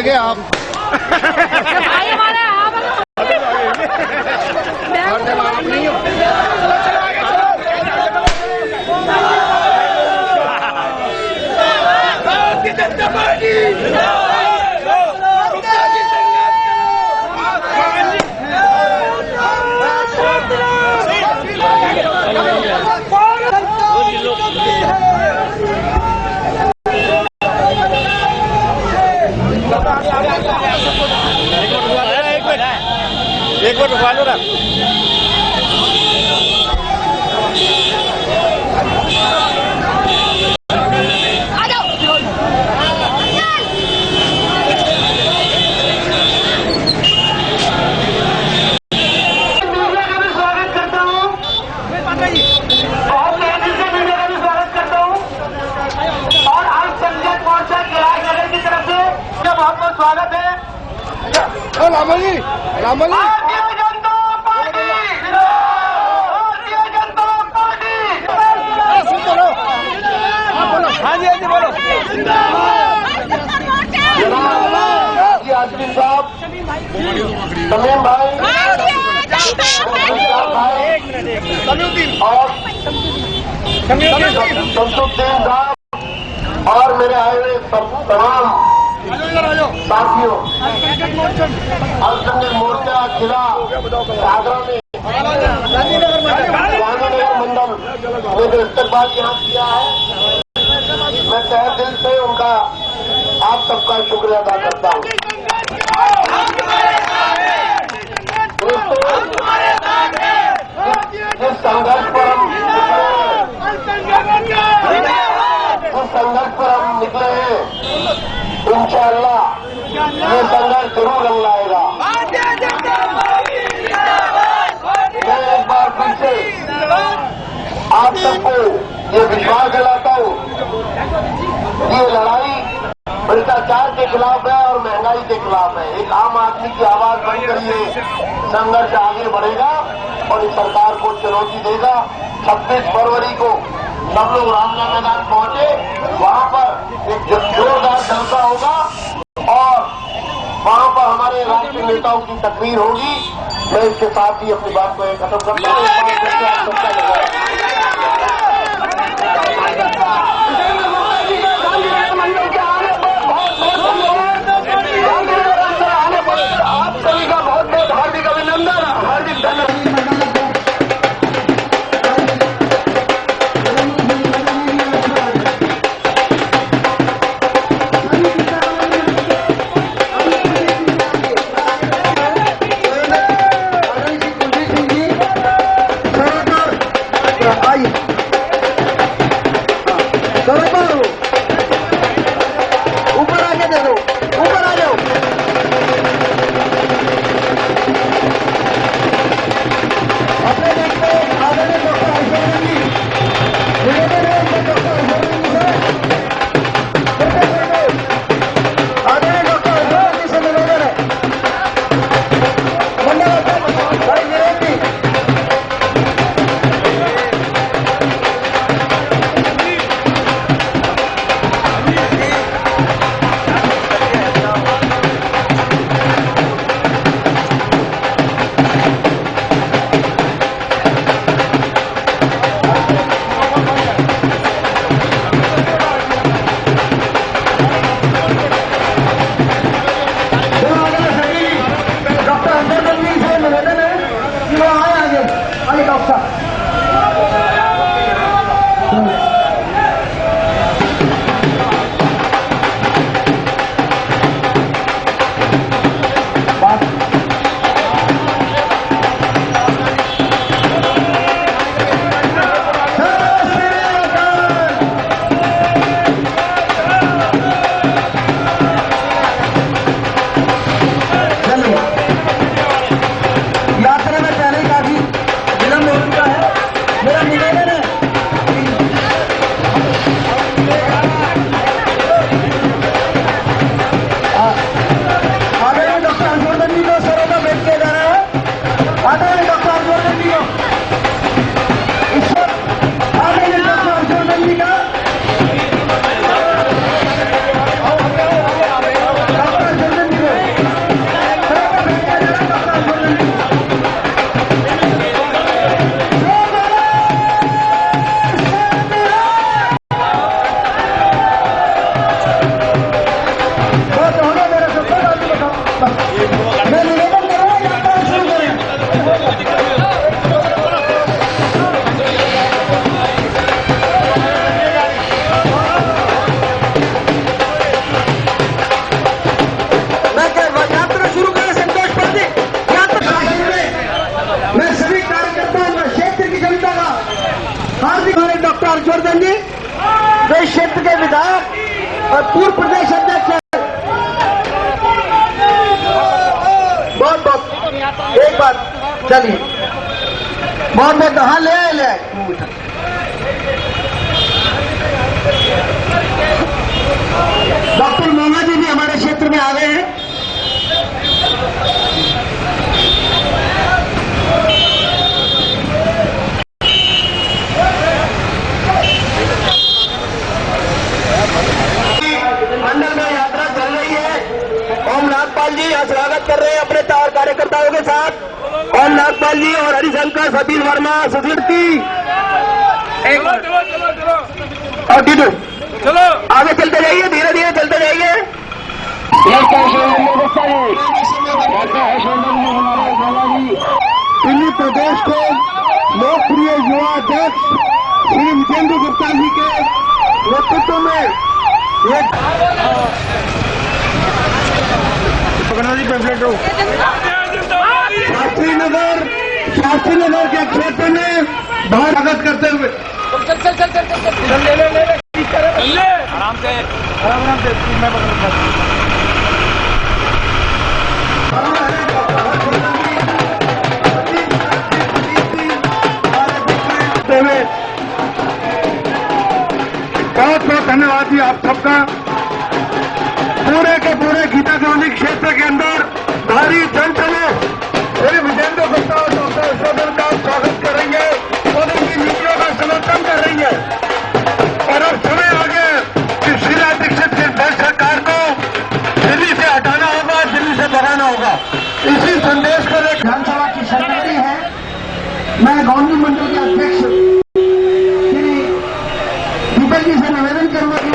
जगह आप नहीं हो। जनता पार्टी एक बार रुकवा लो ना। बहुत स्वागत है। Ramli Bharatiya Janata party, Bharatiya Janata party. हाँ जी बोलो। आजमीन साहब, तमीम भाई और शमसुद्दीन साहब और मेरे आए हुए तमाम साथियों, अल्पसंख्यक मोर्चा जिला आगरा में गांधीनगर मंडल ने जो इस्तेमाल यहाँ किया है, मैं तहे दिल से उनका आप सबका शुक्रिया अदा करता हूँ। जिस संघर्ष पर हम निकले हैं, इंशाअल्लाह ये संघर्ष जरूर रंग लाएगा। मैं एक बार फिर से आप सबको ये विश्वास दिलाता हूँ, ये लड़ाई भ्रष्टाचार के खिलाफ है और महंगाई के खिलाफ है। एक आम आदमी की आवाज बनकर ये संघर्ष आगे बढ़ेगा और इस सरकार को चुनौती देगा। 26 फरवरी को सब लोग रामलीला मैदान पहुंचे, वहां पर एक जोरदार जलसा होगा और वहां पर हमारे राष्ट्रीय नेताओं की तकरीर होगी। मैं इसके साथ ही अपनी बात को खत्म करता हूँ। आप सभी का बहुत बहुत हार्दिक अभिनंदन, हार्दिक धन्यवाद। ऊपर आके दे दो, ऊपर आ जाओ। अपने देखते आदरणीय डॉक्टर हर्षवर्धन जी, निवेदन है डॉक्टर हर्षवर्धन जी से, आदरणीय डॉक्टर हर्षवर्धन जी से निवेदन है। मंडल अध्यक्ष भाई वीरेंद्र जी, यात्रा में पहले काफी विलंब हो चुका है। विधायक और पूर्व प्रदेश अध्यक्ष हैं। बहुत बहुत एक बार चलिए, बहुत बहुत हाँ ले आए, ले आए। डॉक्टर मोहम्मद जी भी हमारे क्षेत्र में आ गए हैं। मंडल में यात्रा चल रही है। ओम नागपाल जी यहाँ स्वागत कर रहे हैं अपने चार कार्यकर्ताओं के साथ। ओम नागपाल जी और हरिशंकर, सतीश वर्मा, सुधीरती, और टीटू, चलो आगे चलते जाइए, धीरे धीरे चलते जाइए। दिल्ली प्रदेश के लोकप्रिय युवा अध्यक्ष श्री विजेंद्र गुप्ता जी के नेतृत्व में शास्त्री नगर के क्षेत्र में बाहर स्वागत करते हुए आराम से मैं बहुत बहुत धन्यवाद जी आप सबका। पूरे के पूरे गीता कॉलोनी क्षेत्र के अंदर भारी जनसमूह श्री विजेंद्र गुप्ता और डॉक्टर हर्षवर्धन का स्वागत कर रही है और उनकी नीतियों का समर्थन कर रही है। और अब समय आ गया कि शीला दीक्षित की देश सरकार को दिल्ली से हटाना होगा, दिल्ली से भगाना होगा। इसी संदेश को लेकर विधानसभा की सरकारी है। मैं गौंडी मंडल के अध्यक्ष श्री दीपक जी से निवेदन करूंगा कि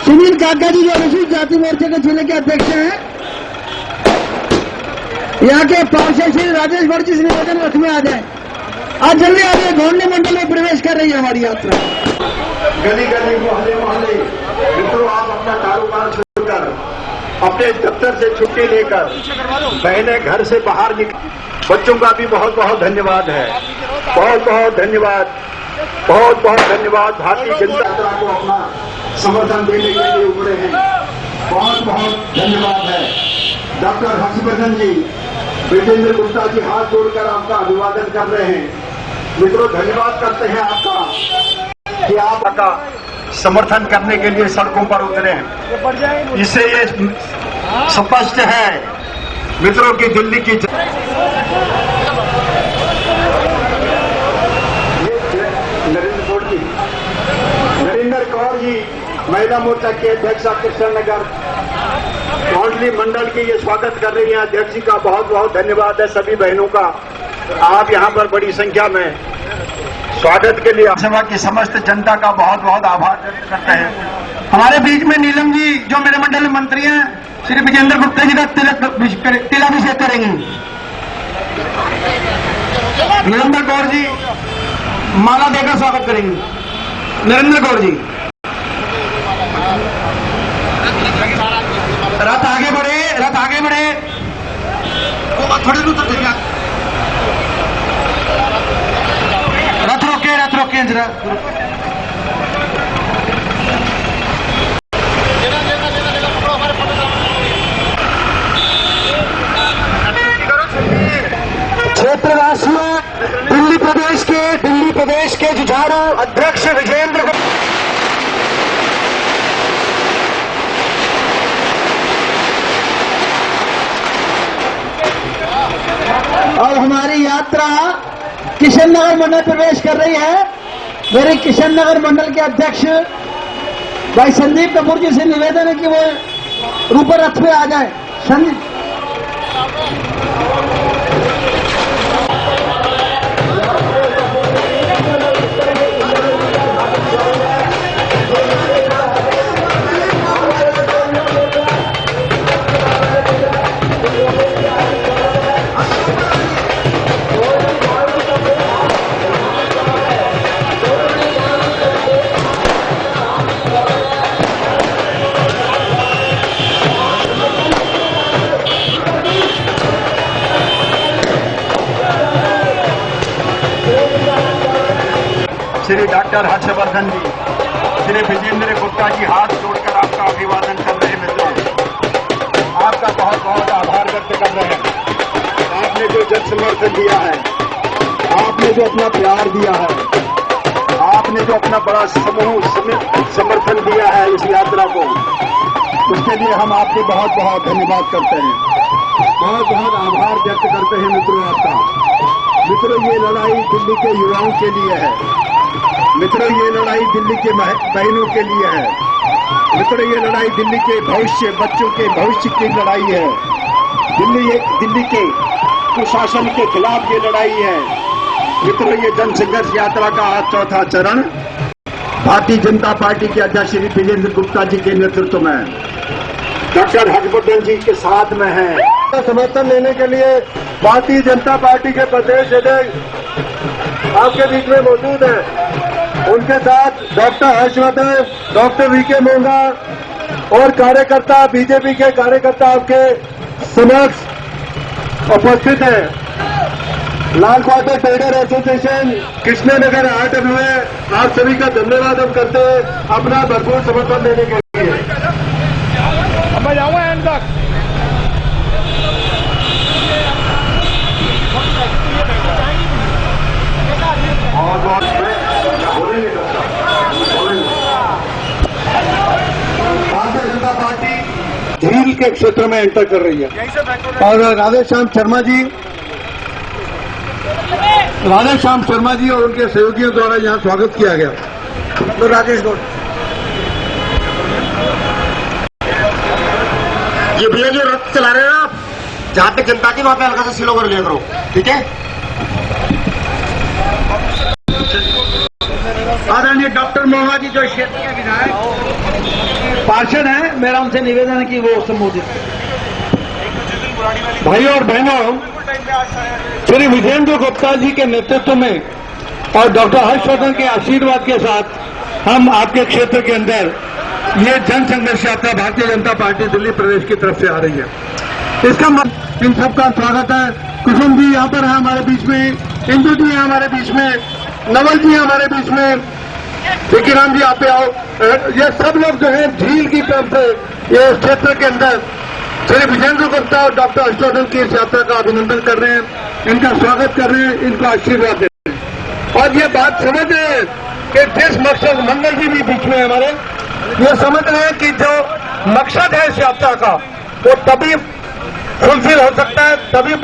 सुनील काका जी जो अनुसूचित जाति मोर्चे के जिले के अध्यक्ष हैं, यहाँ के पार्षद श्री राजेश भट्ट जी से निवेदन रथ में आ जाए। आज जल्दी आ जाए, गौंडी मंडल में प्रवेश कर रही है हमारी यात्रा। गली गली मोहल्ले मोहल्ले मित्रों, आप अपना कारोबार छोड़कर अपने दफ्तर से छुट्टी लेकर बहने घर से बाहर निकल। बच्चों का भी बहुत बहुत धन्यवाद है, बहुत बहुत धन्यवाद, बहुत बहुत धन्यवाद। भारतीय जनता को अपना समर्थन देने के लिए उमड़े हैं, बहुत बहुत धन्यवाद है। डॉक्टर हर्षवर्धन जी, विजेंद्र गुप्ता जी हाथ जोड़कर आपका अभिवादन कर रहे हैं। मित्रों, धन्यवाद करते हैं आपका कि आप का समर्थन करने के लिए सड़कों पर उतरे हैं। इससे ये स्पष्ट है मित्रों की दिल्ली की नरेंद्र कौर जी महिला मोर्चा के अध्यक्ष कृष्ण नगर गौंडली मंडल के ये स्वागत कर रही हैं। अध्यक्ष जी का बहुत बहुत धन्यवाद है। सभी बहनों का आप यहाँ पर बड़ी संख्या में स्वागत के लिए सभा की समस्त जनता का बहुत बहुत आभार व्यक्त करते हैं। हमारे बीच में नीलम जी जो मेरे मंडल में मंत्री हैं, श्री विजेंद्र गुप्ता जी का तिलाभिषेक करेंगे। नरेंद्र कौर जी माला देकर स्वागत करेंगे। नरेंद्र कौर जी, रथ आगे बढ़े, रथ आगे बढ़े, थोड़ी दूर तक रथ रोके जरा। क्षेत्रवासियों, दिल्ली प्रदेश के जुझारू अध्यक्ष विजेंद्र और हमारी यात्रा किशन नगर मंडल प्रवेश कर रही है। मेरे किशन नगर मंडल के अध्यक्ष भाई संदीप कपूर जी से निवेदन है कि वो ऊपर रथ पे आ जाए। संदीप, श्री डॉक्टर हर्षवर्धन जी, श्री विजेंद्र गुप्ता जी हाथ जोड़कर आपका अभिवादन कर रहे हैं। मित्रों, आपका बहुत बहुत आभार व्यक्त कर रहे हैं। आपने जो जन समर्थन दिया है, आपने जो अपना प्यार दिया है, आपने जो अपना बड़ा समर्थन दिया है इस यात्रा को, उसके लिए हम आपके बहुत बहुत धन्यवाद करते हैं, बहुत बहुत आभार व्यक्त करते हैं मित्रों आपका। मित्रों, ये लड़ाई दिल्ली के युवाओं के लिए है। मित्रों, ये लड़ाई दिल्ली के बहनों के लिए है। मित्रों, ये लड़ाई दिल्ली के भविष्य, बच्चों के भविष्य की लड़ाई है। दिल्ली के कुशासन के खिलाफ ये लड़ाई है। मित्रों, ये जन संघर्ष यात्रा का आज चौथा चरण भारतीय जनता पार्टी के अध्यक्ष श्री विजेंद्र गुप्ता जी के नेतृत्व में डॉक्टर हर्षवर्धन जी के साथ में है। समर्थन लेने के लिए भारतीय जनता पार्टी के प्रदेश अध्यक्ष आपके बीच में मौजूद हैं। उनके साथ डॉक्टर हर्षवर्धन, डॉक्टर वीके मोंगा और कार्यकर्ता, बीजेपी के कार्यकर्ता आपके समक्ष उपस्थित हैं। लाल क्वार्टर ट्रेडर एसोसिएशन कृष्णनगर 8 में आप सभी का धन्यवाद हम करते हैं अपना भरपूर समर्थन देने के लिए। मैं जाऊंगा एंड तक। भारतीय जनता पार्टी झील के क्षेत्र में एंटर कर रही है और राधेश्याम शर्मा जी और उनके सहयोगियों द्वारा यहां स्वागत किया गया। तो राकेश गौड़, ये भैया जो रथ चला रहे हैं आप, जहां पे जनता की वहां पे हल्का सा स्लो कर लिया करो, ठीक है। आदरणीय डॉक्टर मोहम्मद जी जो क्षेत्र के विधायक पार्षद हैं, मेरा उनसे निवेदन है कि वो संबोधित। भाइयों और बहनों, श्री विजेंद्र गुप्ता जी के नेतृत्व में और डॉक्टर हर्षवर्धन के आशीर्वाद के साथ हम आपके क्षेत्र के अंदर ये जन संघर्ष यात्रा भारतीय जनता पार्टी दिल्ली प्रदेश की तरफ से आ रही है। इसका इन सबका स्वागत है। कुसुम जी यहाँ पर है हमारे बीच में, इंदु जी है हमारे बीच में, नवल जी है हमारे बीच में, विकीराम जी आप पे आओ। ये सब लोग जो है झील की तरफ से ये क्षेत्र के अंदर श्री विजेंद्र गुप्ता और डॉक्टर हर्षवर्धन की इस यात्रा का अभिनंदन कर रहे हैं, इनका स्वागत कर रहे हैं, इनको आशीर्वाद दे रहे हैं और ये बात समझ रहे हैं कि जिस मकसद, मंगल जी भी बीच में हमारे, ये समझ रहे हैं कि जो मकसद है इस यात्रा का वो तभी फुलफिल हो सकता है, तभी